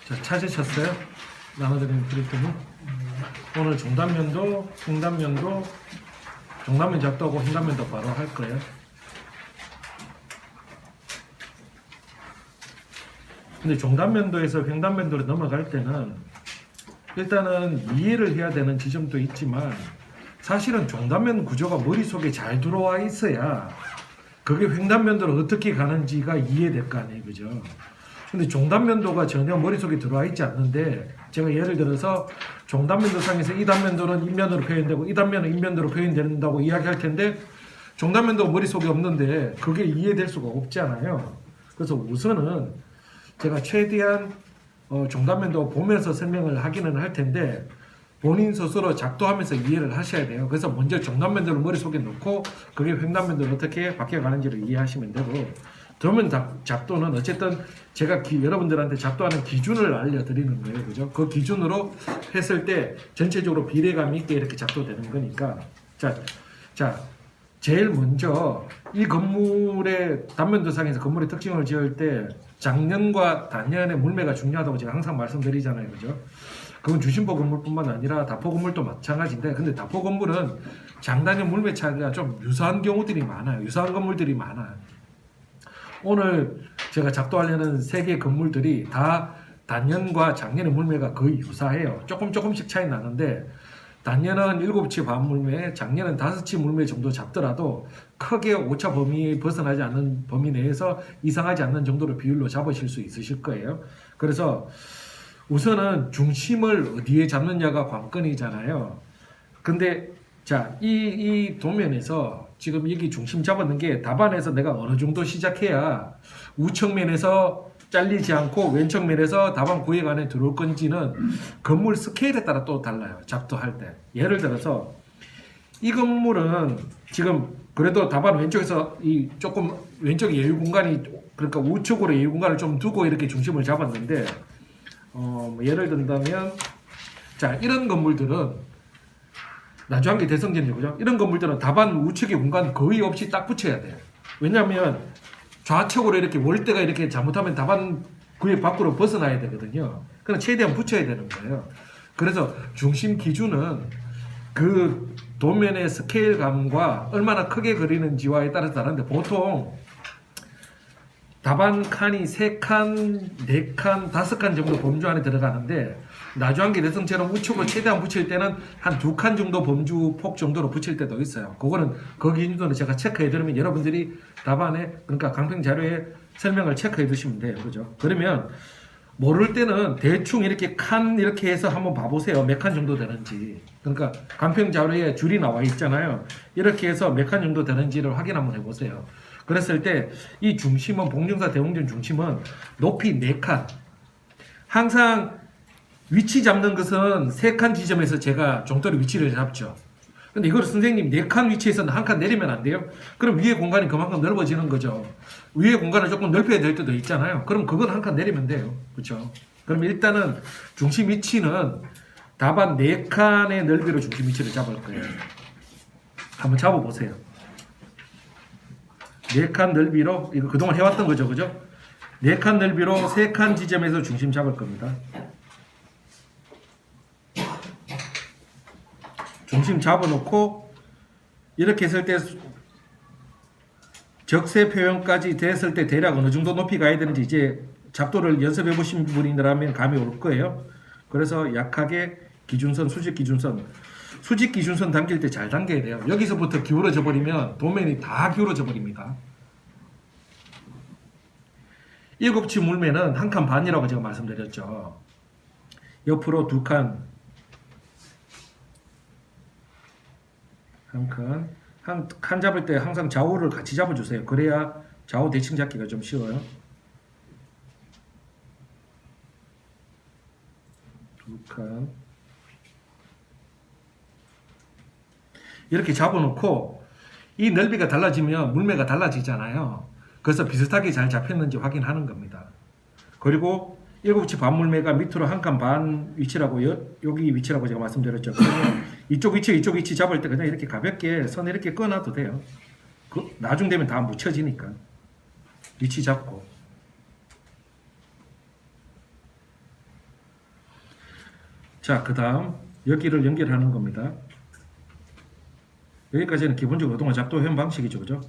자, 찾으셨어요? 나눠드리는 프린트는 오늘 중단면도, 횡단면도, 중단면 작도하고 횡단면도 바로 할 거예요. 근데 중단면도에서 횡단면도로 넘어갈 때는 일단은 이해를 해야 되는 지점도 있지만 사실은 중단면 구조가 머릿속에 잘 들어와 있어야 그게 횡단면도로 어떻게 가는지가 이해될 거 아니에요, 그죠? 근데 중단면도가 전혀 머릿속에 들어와 있지 않는데 제가 예를 들어서 중단면도상에서 이 단면도는 인면으로 표현되고 이 단면은 인면도로 표현된다고 이야기할 텐데 중단면도가 머릿속에 없는데 그게 이해될 수가 없잖아요. 그래서 우선은 제가 최대한 중단면도 보면서 설명을 하기는 할 텐데 본인 스스로 작도하면서 이해를 하셔야 돼요. 그래서 먼저 중단면도를 머릿속에 넣고 그게 횡단면도를 어떻게 바뀌어가는지를 이해하시면 되고 그러면 작도는 어쨌든 제가 여러분들한테 작도하는 기준을 알려드리는 거예요. 그죠? 그 기준으로 했을 때 전체적으로 비례감 있게 이렇게 작도되는 거니까 자, 제일 먼저 이 건물의 단면도상에서 건물의 특징을 지을 때 장년과 단년의 물매가 중요하다고 제가 항상 말씀드리잖아요. 그죠? 그건 주신보 건물뿐만 아니라 다포 건물도 마찬가지인데 근데 다포 건물은 장단년 물매 차이가 좀 유사한 경우들이 많아요. 유사한 건물들이 많아요. 오늘 제가 작도하려는 3개 건물들이 다 단년과 장년의 물매가 거의 유사해요. 조금씩 차이 나는데 단년은 7치 반 물매, 장년은 5치 물매 정도 잡더라도 크게 오차 범위에 벗어나지 않는 범위 내에서 이상하지 않는 정도로 비율로 잡으실 수 있으실 거예요. 그래서 우선은 중심을 어디에 잡느냐가 관건이잖아요. 근데 자, 이 도면에서 지금 여기 중심 잡았는 게 답안에서 내가 어느 정도 시작해야 우측면에서 잘리지 않고 왼쪽면에서 답안 구획 안에 들어올 건지는 건물 스케일에 따라 또 달라요. 작도할 때. 예를 들어서 이 건물은 지금 그래도 답안 왼쪽에서 이 조금 왼쪽 여유 공간이 그러니까 우측으로 여유 공간을 좀 두고 이렇게 중심을 잡았는데 예를 든다면 자, 이런 건물들은 나주한계 대성전이죠. 그죠? 이런 건물들은 답안 우측의 공간 거의 없이 딱 붙여야 돼요. 왜냐하면 좌측으로 이렇게 월대가 이렇게 잘못하면 답안 구획 밖으로 벗어나야 되거든요. 그럼 최대한 붙여야 되는 거예요. 그래서 중심 기준은 그 도면의 스케일감과 얼마나 크게 그리는지와에 따라서 다른데 보통 답안 칸이 3칸, 4칸, 5칸 정도 범주 안에 들어가는데 나주한계 대성처럼 우측으로 최대한 붙일 때는 한 2칸 정도 범주 폭 정도로 붙일 때도 있어요. 그거는 그 기준으로 제가 체크해 드리면 여러분들이 답안에 그러니까 강평 자료에 설명을 체크해 두시면 돼요. 그죠? 그러면 모를 때는 대충 이렇게 칸 이렇게 해서 한번 봐보세요. 몇 칸 정도 되는지. 그러니까 강평 자료에 줄이 나와 있잖아요. 이렇게 해서 몇 칸 정도 되는지를 확인 한번 해보세요. 그랬을 때 이 중심은 봉정사 대웅전 중심은 높이 4칸. 항상 위치 잡는 것은 3칸 지점에서 제가 종돌이 위치를 잡죠. 근데 이걸 선생님 4칸 위치에서는 한 칸 내리면 안 돼요? 그럼 위에 공간이 그만큼 넓어지는 거죠. 위에 공간을 조금 넓혀야 될 때도 있잖아요. 그럼 그건 한 칸 내리면 돼요. 그렇죠? 그럼 일단은 중심 위치는 답안 4칸의 넓이로 중심 위치를 잡을 거예요. 한번 잡아보세요. 4칸 넓이로 이거 그동안 해왔던 거죠. 그죠? 4칸 넓이로 3칸 지점에서 중심 잡을 겁니다. 중심 잡아놓고 이렇게 했을 때 적세 표현까지 됐을 때 대략 어느 정도 높이 가야 되는지 이제 작도를 연습해 보신 분이라면 감이 올 거예요. 그래서 약하게 기준선, 수직 기준선 당길 때 잘 당겨야 돼요. 여기서부터 기울어져 버리면 도면이 다 기울어져 버립니다. 7치 물매는 1칸 반이라고 제가 말씀드렸죠. 옆으로 2칸, 한 칸 잡을 때 항상 좌우를 같이 잡아주세요. 그래야 좌우 대칭 잡기가 좀 쉬워요. 2칸 이렇게 잡아놓고 이 넓이가 달라지면 물매가 달라지잖아요. 그래서 비슷하게 잘 잡혔는지 확인하는 겁니다. 그리고 7치 반 물매가 밑으로 1칸 반 위치라고 여기 위치라고 제가 말씀드렸죠. 그러면 이쪽 위치 잡을 때 그냥 이렇게 가볍게 선 이렇게 꺼놔도 돼요. 나중 되면 다 묻혀지니까 위치 잡고 자, 그 다음 여기를 연결하는 겁니다. 여기까지는 기본적으로 그동안 잡도해온 방식이죠. 그죠?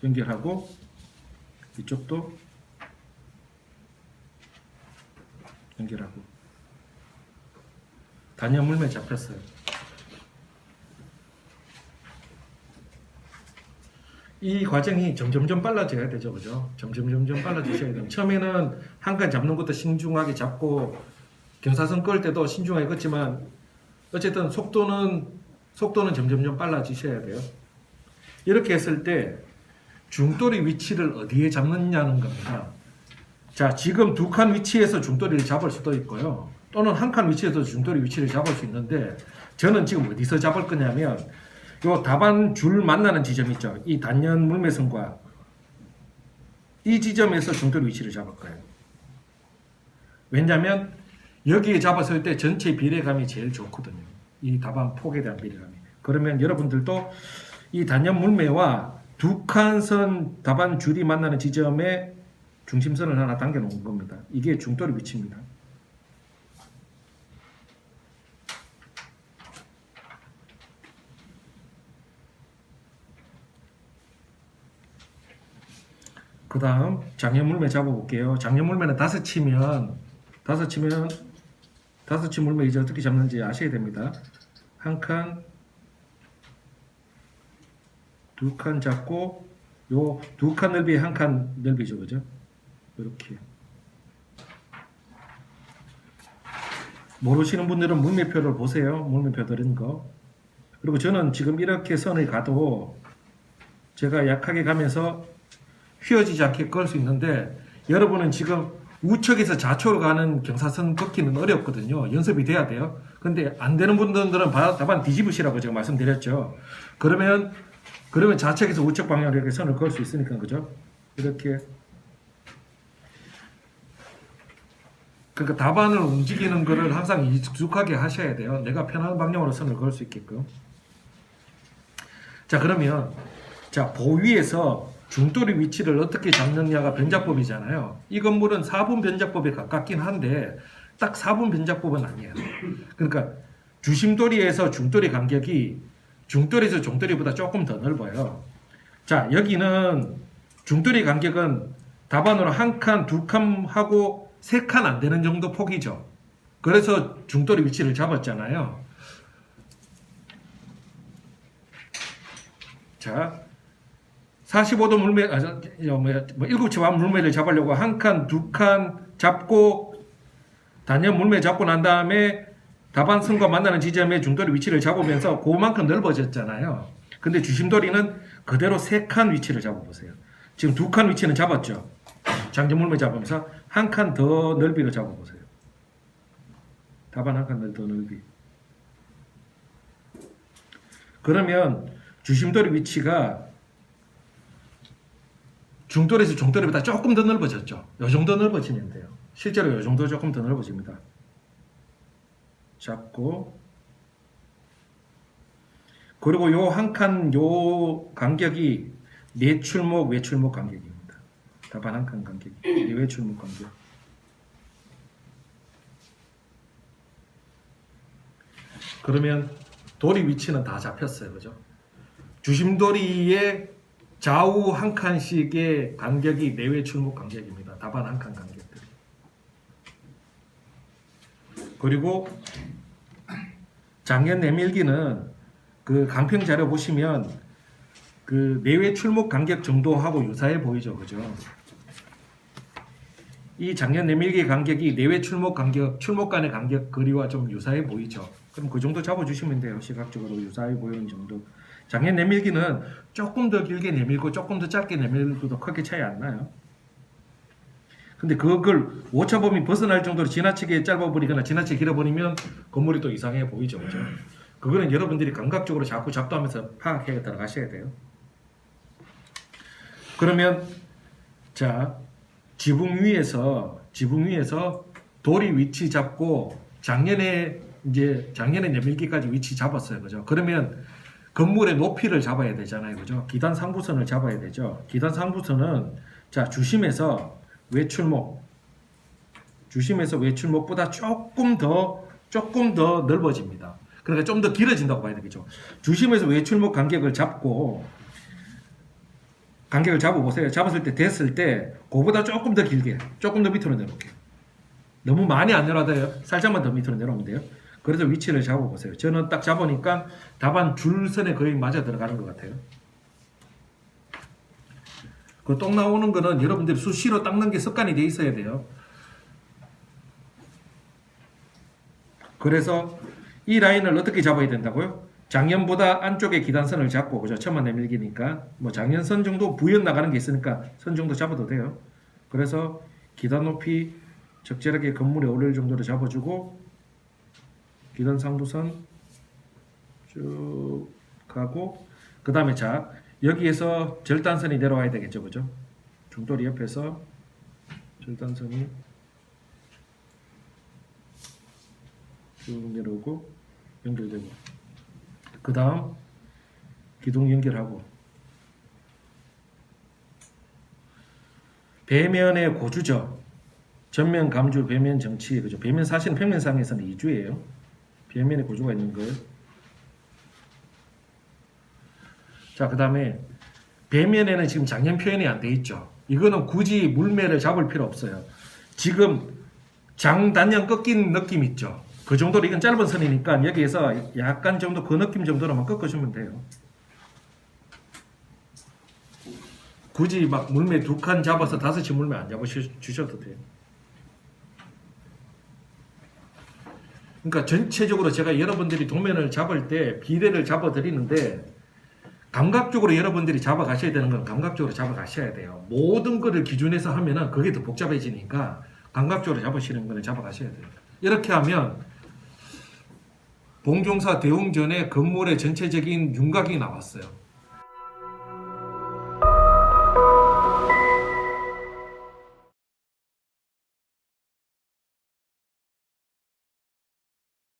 연결하고 이쪽도 연결하고 단연 물매 잡혔어요. 이 과정이 점점점 빨라져야 되죠. 그죠? 점점점 빨라지셔야 돼요. 처음에는 한 칸 잡는 것도 신중하게 잡고 경사선 끌 때도 신중하게 걷지만 어쨌든 속도는 점점점 빨라지셔야 돼요. 이렇게 했을 때 중돌이 위치를 어디에 잡느냐는 겁니다. 자, 지금 두 칸 위치에서 중돌이를 잡을 수도 있고요. 또는 한 칸 위치에서 중돌이 위치를 잡을 수 있는데 저는 지금 어디서 잡을 거냐면 요 답안 줄 만나는 지점 있죠. 이 단연 물매선과 이 지점에서 중돌이 위치를 잡을 거예요. 왜냐하면 여기에 잡았을 때 전체 비례감이 제일 좋거든요. 이 답안 폭에 대한 비례감이. 그러면 여러분들도 이 단연 물매와 두 칸선 답안 줄이 만나는 지점에 중심선을 하나 당겨 놓은 겁니다. 이게 중돌이 위치입니다. 그 다음 장연 물매 잡아볼게요. 장연 물매는 다섯 치면 다섯 치 물매 이제 어떻게 잡는지 아셔야 됩니다. 한 칸, 두 칸 잡고 요 두 칸 넓이에 한 칸 넓이죠. 그죠? 이렇게. 모르시는 분들은 물매표를 보세요. 물매표 드린 거. 그리고 저는 지금 이렇게 선을 가도 제가 약하게 가면서 휘어지지 않게 걸 수 있는데 여러분은 지금 우측에서 좌측으로 가는 경사선 걷기는 어렵거든요. 연습이 돼야 돼요. 근데 안 되는 분들은 답안 뒤집으시라고 제가 말씀드렸죠. 그러면 좌측에서 우측 방향으로 이렇게 선을 그을 수 있으니까 그죠? 이렇게. 그러니까 답안을 움직이는 거를 항상 익숙하게 하셔야 돼요. 내가 편한 방향으로 선을 그을 수 있게끔. 자, 그러면 자, 보위에서 중돌이 위치를 어떻게 잡느냐가 변작법이잖아요. 이 건물은 4분 변작법에 가깝긴 한데 딱 4분 변작법은 아니에요. 그러니까 주심돌이에서 중돌이 간격이 중돌이에서 종돌이보다 조금 더 넓어요. 자, 여기는 중돌이 간격은 답안으로 한 칸, 두 칸 하고 세 칸 안 되는 정도 폭이죠. 그래서 중돌이 위치를 잡았잖아요. 자, 45도 물매, 7치 반 물매를 잡으려고 한 칸, 두 칸 잡고 단연 물매 잡고 난 다음에 답안선과 만나는 지점에 중돌이 위치를 잡으면서 그만큼 넓어졌잖아요. 근데 주심돌이는 그대로 세 칸 위치를 잡아보세요. 지금 두 칸 위치는 잡았죠. 장전 물매 잡으면서 한 칸 더 넓이를 잡아보세요. 답안 한 칸 더 넓이. 그러면 주심돌이 위치가 중돌에서 종돌이보다 조금 더 넓어졌죠. 이 정도 넓어지면 돼요. 실제로 이 정도 조금 더 넓어집니다. 잡고 그리고 요 한 칸 요 간격이 내출목 외출목 간격입니다. 답안 한 칸 간격이 내외출목 간격. 그러면 돌이 위치는 다 잡혔어요. 그죠? 주심돌이의 좌우 한 칸씩의 간격이 내외 출목 간격입니다. 답안 한 칸 간격들이. 그리고 장연 내밀기는 그 강평 자료 보시면 그 내외 출목 간격 정도하고 유사해 보이죠. 그죠? 이 장연 내밀기 간격이 내외 출목 간격, 출목 간의 간격 거리와 좀 유사해 보이죠. 그럼 그 정도 잡아주시면 돼요. 시각적으로 유사해 보이는 정도. 장연 내밀기는 조금 더 길게 내밀고 조금 더 짧게 내밀고도 크게 차이 안 나요. 근데 그걸 오차범위 벗어날 정도로 지나치게 짧아버리거나 지나치게 길어버리면 건물이 또 이상해 보이죠. 그죠? 그거는 여러분들이 감각적으로 자꾸 잡도하면서 파악해 들어가셔야 돼요. 그러면 자, 지붕 위에서 돌이 위치 잡고 장연의 내밀기까지 위치 잡았어요. 그죠? 그러면 건물의 높이를 잡아야 되잖아요. 그죠? 기단 상부선을 잡아야 되죠. 기단 상부선은 자, 주심에서 외출목보다 조금 조금 더 넓어집니다. 그러니까 좀 더 길어진다고 봐야 되겠죠. 주심에서 외출목 간격을 잡고 간격을 잡아보세요. 잡았을 때 됐을 때 그거보다 조금 더 길게 조금 더 밑으로 내려올게요. 너무 많이 안 내려와도 돼요. 살짝만 더 밑으로 내려오면 돼요. 그래서 위치를 잡아보세요. 저는 딱 잡으니까 답안 줄선에 거의 맞아 들어가는 것 같아요. 그 똥 나오는 거는 여러분들이 수시로 닦는 게 습관이 돼 있어야 돼요. 그래서 이 라인을 어떻게 잡아야 된다고요? 장연보다 안쪽에 기단선을 잡고, 그죠? 천만 내밀기니까 뭐 장연선 정도 부연 나가는 게 있으니까 선 정도 잡아도 돼요. 그래서 기단 높이 적절하게 건물에 오를 정도로 잡아주고 기단 상부선 쭉 가고, 그 다음에 자 여기에서 절단선이 내려와야 되겠죠, 그죠? 중돌이 옆에서 절단선이 쭉 내려오고 연결되고, 그 다음 기둥 연결하고, 배면의 고주죠. 전면 감주, 배면 정치, 그죠? 배면 사실은 평면상에서는 이주예요. 배면의 고주가 있는 거예요. 자, 그 다음에 배면에는 지금 장연 표현이 안 돼 있죠. 이거는 굳이 물매를 잡을 필요 없어요. 지금 장단연 꺾인 느낌 있죠. 그 정도로, 이건 짧은 선이니까 여기에서 약간 정도 그 느낌 정도로만 꺾어주면 돼요. 굳이 막 물매 2칸 잡아서 5시 물매 안 잡아주셔도 돼요. 그러니까 전체적으로 제가 여러분들이 도면을 잡을 때 비례를 잡아 드리는데, 감각적으로 여러분들이 잡아가셔야 되는 건 감각적으로 잡아가셔야 돼요. 모든 거를 기준해서 하면은 그게 더 복잡해지니까 감각적으로 잡으시는 거는 잡아가셔야 돼요. 이렇게 하면 봉종사 대웅전의 건물의 전체적인 윤곽이 나왔어요.